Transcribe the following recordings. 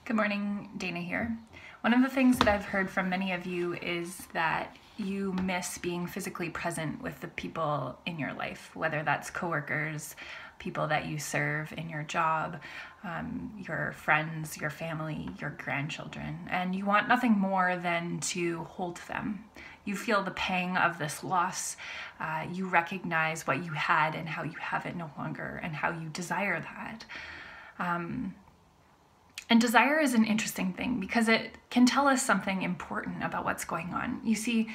Good morning, Dana here. One of the things that I've heard from many of you is that you miss being physically present with the people in your life, whether that's coworkers, people that you serve in your job, your friends, your family, your grandchildren, and you want nothing more than to hold them. You feel the pang of this loss. You recognize what you had and how you have it no longer and how you desire that. And desire is an interesting thing because it can tell us something important about what's going on. You see,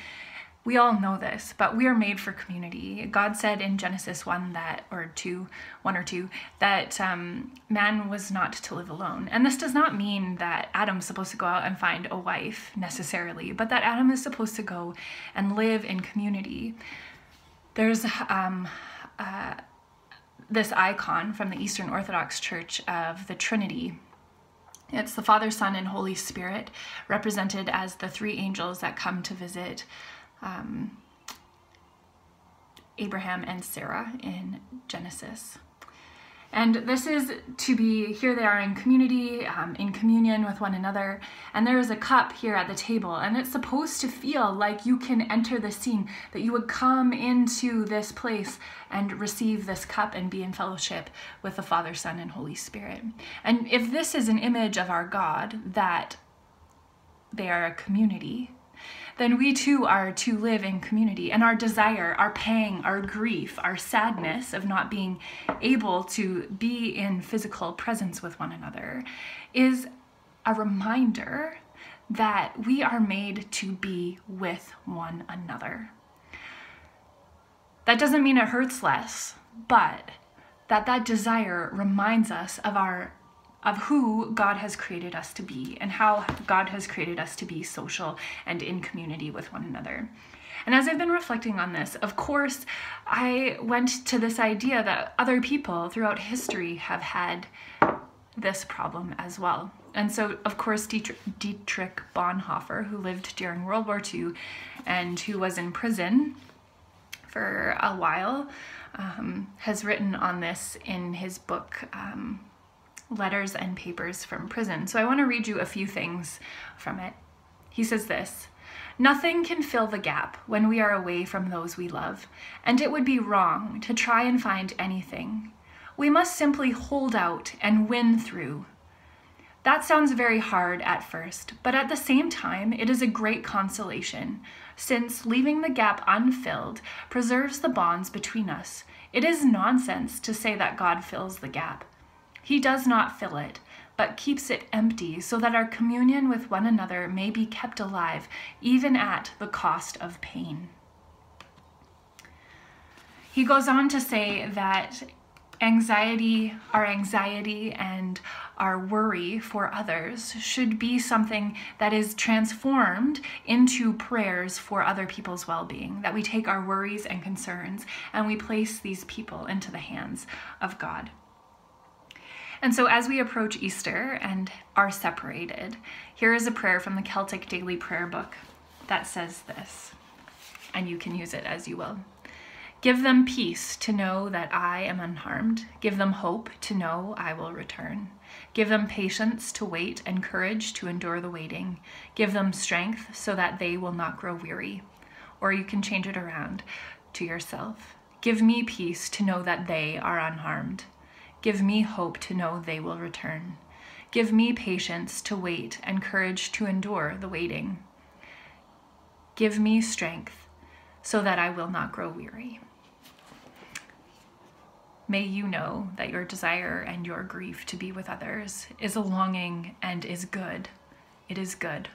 we all know this, but we are made for community. God said in Genesis 1 or 2, that man was not to live alone. And this does not mean that Adam's supposed to go out and find a wife necessarily, but that Adam is supposed to go and live in community. There's this icon from the Eastern Orthodox Church of the Trinity. It's the Father, Son, and Holy Spirit, represented as the three angels that come to visit Abraham and Sarah in Genesis. And this is to be, here they are in community, in communion with one another, and there is a cup here at the table, and it's supposed to feel like you can enter the scene, that you would come into this place and receive this cup and be in fellowship with the Father, Son, and Holy Spirit. And if this is an image of our God, that they are a community, then we too are to live in community. And our desire, our pang, our grief, our sadness of not being able to be in physical presence with one another is a reminder that we are made to be with one another. That doesn't mean it hurts less, but that desire reminds us of who God has created us to be and how God has created us to be social and in community with one another. And as I've been reflecting on this, of course, I went to this idea that other people throughout history have had this problem as well. And so, of course, Dietrich Bonhoeffer, who lived during World War II and who was in prison for a while, has written on this in his book, Letters and Papers from Prison. So I want to read you a few things from it. He says this: "Nothing can fill the gap when we are away from those we love, and it would be wrong to try and find anything. We must simply hold out and win through. That sounds very hard at first, but at the same time, it is a great consolation, since leaving the gap unfilled preserves the bonds between us. It is nonsense to say that God fills the gap. He does not fill it, but keeps it empty so that our communion with one another may be kept alive, even at the cost of pain." He goes on to say that our anxiety and our worry for others should be something that is transformed into prayers for other people's well-being, that we take our worries and concerns and we place these people into the hands of God. And so as we approach Easter and are separated, here is a prayer from the Celtic Daily Prayer Book that says this, and you can use it as you will. "Give them peace to know that I am unharmed. Give them hope to know I will return. Give them patience to wait and courage to endure the waiting. Give them strength so that they will not grow weary." Or you can change it around to yourself. "Give me peace to know that they are unharmed. Give me hope to know they will return. Give me patience to wait and courage to endure the waiting. Give me strength so that I will not grow weary." May you know that your desire and your grief to be with others is a longing and is good. It is good.